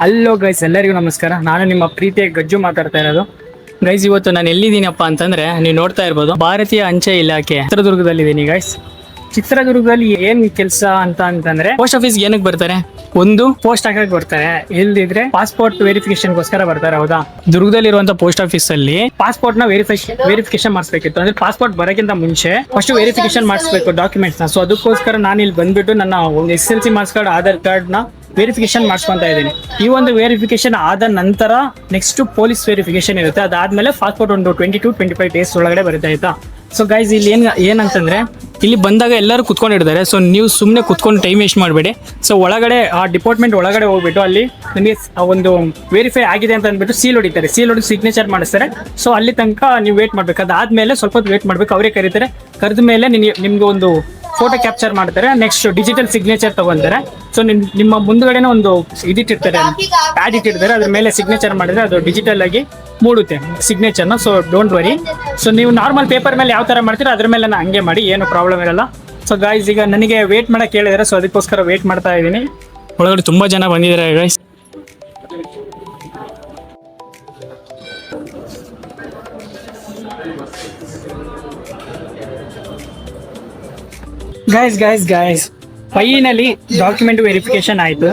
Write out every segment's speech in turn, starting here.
Hello guys, ಎಲ್ಲರಿಗೂ ನಮಸ್ಕಾರ. ನಾನು ನಿಮ್ಮ ಪ್ರೀತಿಯ ಗಜ್ಜು ಮಾತಾಡ್ತಾ ಇರೋದು. ಗೈಸ್, ಇವತ್ತು ನಾನು ಎಲ್ಲಿದ್ದೀನಪ್ಪ ಅಂತಂದ್ರೆ ನೀವು ನೋಡ್ತಾ ಇರ್ಬೋದು, ಭಾರತೀಯ ಅಂಚೆ ಇಲಾಖೆ ಚಿತ್ರದುರ್ಗದಲ್ಲಿದ್ದೀನಿ. ಗೈಸ್, ಚಿತ್ರದುರ್ಗದಲ್ಲಿ ಏನ್ ಕೆಲಸ ಅಂತಂದ್ರೆ ಪೋಸ್ಟ್ ಆಫೀಸ್ ಏನಕ್ಕೆ ಬರ್ತಾರೆ? ಒಂದು, ಪೋಸ್ಟ್ ಹಾಕಕ್ ಬರ್ತಾರೆ, ಇಲ್ದಿದ್ರೆ ಪಾಸ್ಪೋರ್ಟ್ ವೆರಿಫಿಕೇಶನ್ಗೋಸ್ಕರ ಬರ್ತಾರೆ. ಹೌದಾ? ದುರ್ಗದಲ್ಲಿರುವಂತ ಪೋಸ್ಟ್ ಆಫೀಸ್ ಅಲ್ಲಿ ಪಾಸ್ಪೋರ್ಟ್ ನ ವೆರಿಫಿಕೇಶನ್ ಮಾಡಿಸ್ಬೇಕಿತ್ತು. ಅಂದ್ರೆ ಪಾಸ್ಪೋರ್ಟ್ ಬರೋಕ್ಕಿಂತ ಮುಂಚೆ ಫಸ್ಟ್ ವೆರಿಫಿಕೇಶನ್ ಮಾಡಿಸ್ಬೇಕು ಡಾಕ್ಯುಮೆಂಟ್ಸ್ ನ. ಸೊ ಅದಕ್ಕೋಸ್ಕರ ನಾನು ಇಲ್ಲಿ ಬಂದ್ಬಿಟ್ಟು ನನ್ನ ಒಂದು SSLC marks card, Aadhaar card ನ ವೆರಿಫಿಕೇಶನ್ ಮಾಡಿಸ್ಕೊಂತ ಇದ್ದೀನಿ. ಈ ಒಂದು ವೆರಿಫಿಕೇಶನ್ ಆದ ನಂತರ ನೆಕ್ಸ್ಟ್ ಪೊಲೀಸ್ ವೆರಿಫಿಕೇಶನ್ ಇರುತ್ತೆ. ಅದಾದ್ಮೇಲೆ ಪಾಸ್ಪೋರ್ಟ್ ಒಂದು 20 to 25 days ಒಳಗಡೆ ಬರುತ್ತೆ. ಆಯ್ತಾ? ಸೊ ಗೈಸ್, ಇಲ್ಲಿ ಏನಂತಂದ್ರೆ ಇಲ್ಲಿ ಬಂದಾಗ ಎಲ್ಲರೂ ಕುತ್ಕೊಂಡಿರ್ತಾರೆ. ಸೊ ನೀವು ಸುಮ್ಮನೆ ಕುತ್ಕೊಂಡು ಟೈಮ್ ವೇಸ್ಟ್ ಮಾಡಬೇಡಿ. ಸೊ ಒಳಗಡೆ ಆ ಡಿಪಾರ್ಟ್ಮೆಂಟ್ ಒಳಗಡೆ ಹೋಗ್ಬಿಟ್ಟು ಅಲ್ಲಿ ನಿಮಗೆ ಒಂದು ವೆರಿಫೈ ಆಗಿದೆ ಅಂತ ಅಂದ್ಬಿಟ್ಟು ಸೀಲ್ ಹೊಡಿತಾರೆ. ಸೀಲ್ ಹೊಡಿ ಸಿಗ್ನೇಚರ್ ಮಾಡಿಸ್ತಾರೆ. ಸೊ ಅಲ್ಲಿ ತನಕ ನೀವು ವೇಟ್ ಮಾಡ್ಬೇಕು. ಅದಾದ್ಮೇಲೆ ಸ್ವಲ್ಪ ಹೊತ್ತು ವೇಟ್ ಮಾಡ್ಬೇಕು. ಅವರೇ ಕರೀತಾರೆ. ಕರೆದ ಮೇಲೆ ನಿಮ್ಗೆ ಒಂದು ಫೋಟೋ ಕ್ಯಾಪ್ಚರ್ ಮಾಡ್ತಾರೆ. ನೆಕ್ಸ್ಟ್ ಡಿಜಿಟಲ್ ಸಿಗ್ನೇಚರ್ ತಗೊಂತಾರೆ. ಸೊ ನಿಮ್ಮ ಮುಂದ್ಗಡೆನೇ ಒಂದು ಇದಿಟ್ಟಿರ್ತಾರೆ, ಪ್ಯಾಡ್ ಇಟ್ಟಿರ್ತಾರೆ. ಅದ್ರ ಮೇಲೆ ಸಿಗ್ನೇಚರ್ ಮಾಡಿದ್ರೆ ಅದು ಡಿಜಿಟಲ್ ಆಗಿ ಮೂಡುತ್ತೆ ಸಿಗ್ನೇಚರ್ನ. So don't worry. ಸೊ ನೀವು ನಾರ್ಮಲ್ ಪೇಪರ್ ಮೇಲೆ ಯಾವ ತರ ಮಾಡ್ತೀರಾ ಅದ್ರ ಮೇಲೆ ಹಂಗೆ ಮಾಡಿ, ಏನು ಪ್ರಾಬ್ಲಮ್ ಇರಲ್ಲ. ಸೊ ಗೈಸ್, ಈಗ ನನಗೆ ವೇಟ್ ಮಾಡಕ್ಕೆ ಹೇಳಿದ್ದಾರೆ. ಸೊ ಅದಕ್ಕೋಸ್ಕರ ವೇಟ್ ಮಾಡ್ತಾ ಇದ್ದೀನಿ. ಒಳಗಡೆ ತುಂಬಾ ಜನ ಬಂದಿದ್ದಾರೆ guys. Guys finally document verification ಆಯ್ತು.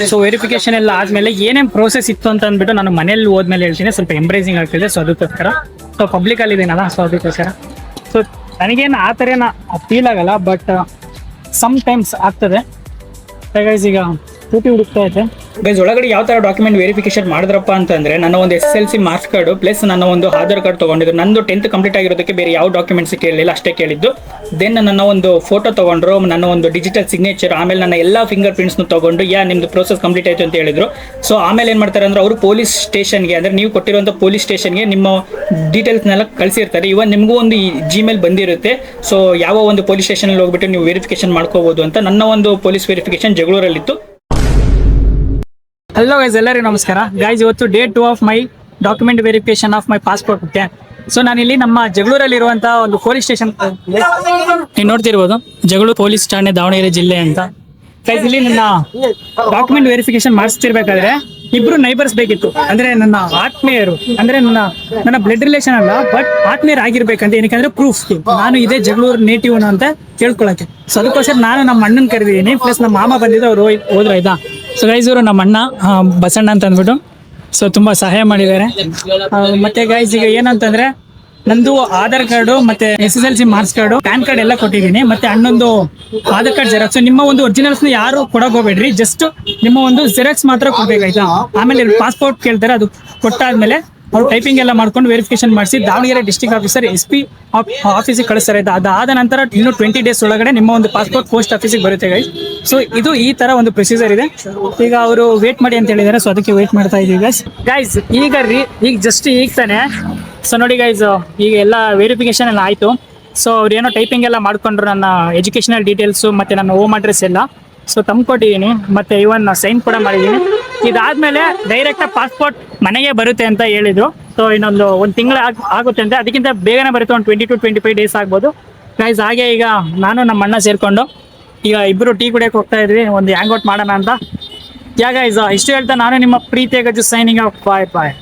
ಸೊ ವೆರಿಫಿಕೇಶನ್ ಎಲ್ಲ ಆದ್ಮೇಲೆ ಏನೇನ್ ಪ್ರೋಸೆಸ್ ಇತ್ತು ಅಂತ ಅಂದ್ಬಿಟ್ಟು ನಾನು ಮನೇಲಿ ಹೋದ್ಮೇಲೆ ಹೇಳ್ತೀನಿ. ಸ್ವಲ್ಪ ಎಂಬ್ರೇಸಿಂಗ್ ಆಗ್ತಿದೆ. ಸೊ ಅದಕ್ಕೋಸ್ಕರ ಸೊ ಪಬ್ಲಿಕ್ ಅಲ್ಲಿ ಇದೀನಲ್ಲ, ಸೊ ಅದಕ್ಕೋಸ್ಕರ. ಸೊ ನನಗೇನು ಆ ಥರ ಫೀಲ್ ಆಗಲ್ಲ, ಬಟ್ ಸಮ್ ಟೈಮ್ಸ್ ಆಗ್ತದೆ. ಗೈಸ್, ಈಗ ಸ್ಕೂಟಿ ಹುಡುಕ್ತಾ ಇದೆ. ಗೈಸ್, ಒಳಗಡೆ ಯಾವ ತರ ಡಾಕ್ಯುಮೆಂಟ್ ವೆರಿಫಿಕೇಶನ್ ಮಾಡಿದ್ರಪ್ಪ ಅಂತಂದ್ರೆ ನನ್ನ ಒಂದು SSLC ಮಾರ್ಕ್ಸ್ ಕಾರ್ಡ್ ಪ್ಲಸ್ ನನ್ನ ಒಂದು ಆಧಾರ್ ಕಾರ್ಡ್ ತಗೊಂಡಿದ್ರು. ನಂದು 10th ಕಂಪ್ಲೀಟ್ ಆಗಿರೋದಕ್ಕೆ ಬೇರೆ ಯಾವ ಡಾಕ್ಯುಮೆಂಟ್ಸ್ ಕೇಳಲಿಲ್ಲ, ಅಷ್ಟೇ ಕೇಳಿದ್ದು. ದೆನ್ ನನ್ನ ಒಂದು ಫೋಟೋ ತಗೊಂಡ್ರು, ನನ್ನ ಒಂದು ಡಿಜಿಟಲ್ ಸಿಗ್ನೇಚರ್, ಆಮೇಲೆ ನನ್ನ ಎಲ್ಲಾ ಫಿಂಗರ್ ಪ್ರಿಂಟ್ಸ್ ತಗೊಂಡು ನಿಮ್ದು ಪ್ರೋಸೆಸ್ ಕಂಪ್ಲೀಟ್ ಆಯ್ತು ಅಂತ ಹೇಳಿದ್ರು. ಸೊ ಆಮೇಲೆ ಏನ್ ಮಾಡ್ತಾರೆ ಅಂದ್ರೆ ಅವರು ಪೊಲೀಸ್ ಸ್ಟೇಷನ್ಗೆ, ಅಂದ್ರೆ ನೀವು ಕೊಟ್ಟಿರುವಂತ ಪೊಲೀಸ್ ಸ್ಟೇಷನ್ಗೆ ನಿಮ್ಮ ಡೀಟೇಲ್ಸ್ನೆಲ್ಲ ಕಳಿಸಿರ್ತಾರೆ. ಇವನ್ ನಿಮಗೂ ಒಂದು Gmail ಬಂದಿರುತ್ತೆ. ಸೊ ಯಾವ ಒಂದು ಪೊಲೀಸ್ ಸ್ಟೇಷನ್ ಅಲ್ಲಿ ಹೋಗ್ಬಿಟ್ಟು ನೀವು ವೆರಿಫಿಕೇಶನ್ ಮಾಡ್ಕೋಬಹುದು ಅಂತ. ನನ್ನ ಒಂದು ಪೊಲೀಸ್ ವೆರಿಫಿಕೇಶನ್ ಜಗಳೂರಲ್ಲಿತ್ತು. ಹಲೋ ಗೈಸ್, ಎಲ್ಲರಿಗೂ ನಮಸ್ಕಾರ. ಗೈಸ್, ಇವತ್ತು day 2 of my document verification of my passport. Okay, so ನಾನಿಲ್ಲಿ ನಮ್ಮ ಜಗಳೂರಲ್ಲಿರುವಂತಹ ಒಂದು ಪೊಲೀಸ್ ಸ್ಟೇಷನ್ ನೀವು ನೋಡ್ತಿರ್ಬೋದು, ಜಗಳೂರು ಪೊಲೀಸ್ ಠಾಣೆ, ದಾವಣಗೆರೆ ಜಿಲ್ಲೆ ಅಂತ. ಗೈಸ್, ಇಲ್ಲಿ ನನ್ನ ಡಾಕ್ಯುಮೆಂಟ್ ವೆರಿಫಿಕೇಶನ್ ಮಾಡಿಸ್ತಿರ್ಬೇಕಾದ್ರೆ ಇಬ್ರು ನೈಬರ್ಸ್ ಬೇಕಿತ್ತು. ಅಂದ್ರೆ ನನ್ನ ಆತ್ಮೀಯರು, ಅಂದ್ರೆ ನನ್ನ ಬ್ಲಡ್ ರಿಲೇಷನ್ ಅಲ್ಲ, ಬಟ್ ಆತ್ಮೀಯರು ಆಗಿರ್ಬೇಕಂತ. ಏನಕ್ಕೆ ಪ್ರೂಫ್ ನಾನು ಇದೇ ಜಗಳೂರು ನೇಟಿವ್ ಅಂತ ಕೇಳ್ಕೊಳಕ್ಕೆ. ಸೊ ಅದಕ್ಕೋಸ್ಕರ ನಾನು ನಮ್ಮ ಅಣ್ಣನ ಕರೆದಿದ್ದೀನಿ, ಪ್ಲಸ್ ನಮ್ಮ ಮಾಮ ಬಂದಿದ್ದು, ಅವ್ರು ಹೋದ್ರು. ಆಯ್ತಾ? ಸೊ ಗೈಸ್, ಇವರು ನಮ್ಮ ಅಣ್ಣ ಬಸಣ್ಣ ಅಂತ ಅಂದ್ಬಿಟ್ಟು ಸೊ ತುಂಬಾ ಸಹಾಯ ಮಾಡಿದ್ದಾರೆ. ಮತ್ತೆ ಗೈಸ್, ಈಗ ಏನಂತಂದ್ರೆ ನಂದು ಆಧಾರ್ ಕಾರ್ಡು ಮತ್ತೆ SSLC marks card, PAN card ಎಲ್ಲ ಕೊಟ್ಟಿದ್ದೀನಿ. ಮತ್ತೆ ಅಣ್ಣೊಂದು ಆಧಾರ್ ಕಾರ್ಡ್ ಜೆರಾಕ್ಸ್. ನಿಮ್ಮ ಒಂದು ಒರಿಜಿನಲ್ಸ್ ಯಾರು ಕೊಡಕ್ ಹೋಗ್ಬೇಡ್ರಿ, ಜಸ್ಟ್ ನಿಮ್ಮ ಒಂದು ಜೆರಾಕ್ಸ್ ಮಾತ್ರ ಕೊಡ್ಬೇಕಾಯ್ತಾ. ಆಮೇಲೆ ಪಾಸ್ಪೋರ್ಟ್ ಕೇಳ್ತಾರೆ, ಅದು ಕೊಟ್ಟಾದ್ಮೇಲೆ ಅವ್ರು ಟೈಪಿಂಗ್ ಎಲ್ಲ ಮಾಡ್ಕೊಂಡು ವೆರಿಫಿಕೇಶನ್ ಮಾಡಿಸಿ ದಾವಣಗೆರೆ ಡಿಸ್ಟ್ರಿಕ್ಟ್ ಆಫೀಸರ್ SP ಆಫೀಸಿಗೆ ಕಳಿಸ್ತಾರೆ. ಅದಾದ ನಂತರ ಇನ್ನು 20 days ಒಳಗಡೆ ನಿಮ್ಮ ಒಂದು ಪಾಸ್ಪೋರ್ಟ್ ಪೋಸ್ಟ್ ಆಫೀಸಿಗೆ ಬರುತ್ತೆ ಗೈಸ್. ಸೊ ಇದು ಈ ತರ ಒಂದು ಪ್ರೊಸೀಜರ್ ಇದೆ. ಈಗ ಅವರು ವೇಟ್ ಮಾಡಿ ಅಂತ ಹೇಳಿದ್ದಾರೆ. ಸೊ ಅದಕ್ಕೆ ವೇಟ್ ಮಾಡ್ತಾ ಇದೀವಿ ಗೈಸ್. ಈಗ ಜಸ್ಟ್ ಈಗ ತಾನೆ. ಸೊ ನೋಡಿ ಗೈಸ್, ಈಗ ಎಲ್ಲ ವೆರಿಫಿಕೇಶನ್ ಎಲ್ಲ ಆಯ್ತು. ಸೊ ಅವ್ರು ಏನೋ ಟೈಪಿಂಗ್ ಎಲ್ಲ ಮಾಡ್ಕೊಂಡ್ರು, ನನ್ನ ಎಜುಕೇಶನಲ್ ಡೀಟೇಲ್ಸು ಮತ್ತೆ ನನ್ನ ಹೋಮ್ ಅಡ್ರೆಸ್ ಎಲ್ಲ. ಸೊ ತಂದ್ಕೊಟ್ಟಿದ್ದೀನಿ, ಮತ್ತೆ ಇವನ್ ಸೈನ್ ಕೂಡ ಮಾಡಿದ್ದೀನಿ. ಇದಾದ್ಮೇಲೆ ಡೈರೆಕ್ಟ್ ಪಾಸ್ಪೋರ್ಟ್ ಮನೆಗೆ ಬರುತ್ತೆ ಅಂತ ಹೇಳಿದ್ರು. ಸೊ ಇನ್ನೊಂದು ತಿಂಗಳು ಆಗುತ್ತೆ ಅಂತ. ಅದಕ್ಕಿಂತ ಬೇಗನೆ ಬರುತ್ತೆ, ಒಂದು 20 to 25 days ಆಗ್ಬೋದು ಗೈಸ್. ಹಾಗೆ ಈಗ ನಾನು ನಮ್ಮ ಅಣ್ಣ ಸೇರ್ಕೊಂಡು ಈಗ ಇಬ್ಬರು ಟೀ ಕುಡಿಯೋಕೆ ಹೋಗ್ತಾ ಇದ್ವಿ, ಒಂದು ಹ್ಯಾಂಗ್ ಔಟ್ ಮಾಡೋಣ ಅಂತ. ಗೈಸ್, ಇಷ್ಟು ಹೇಳ್ತಾ ನಾನು ನಿಮ್ಮ ಪ್ರೀತಿಯ ಗಜ್ಜು ಸೈನಿಂಗ್ ಆಫ್. ಬಾಯ್ ಬಾಯ್.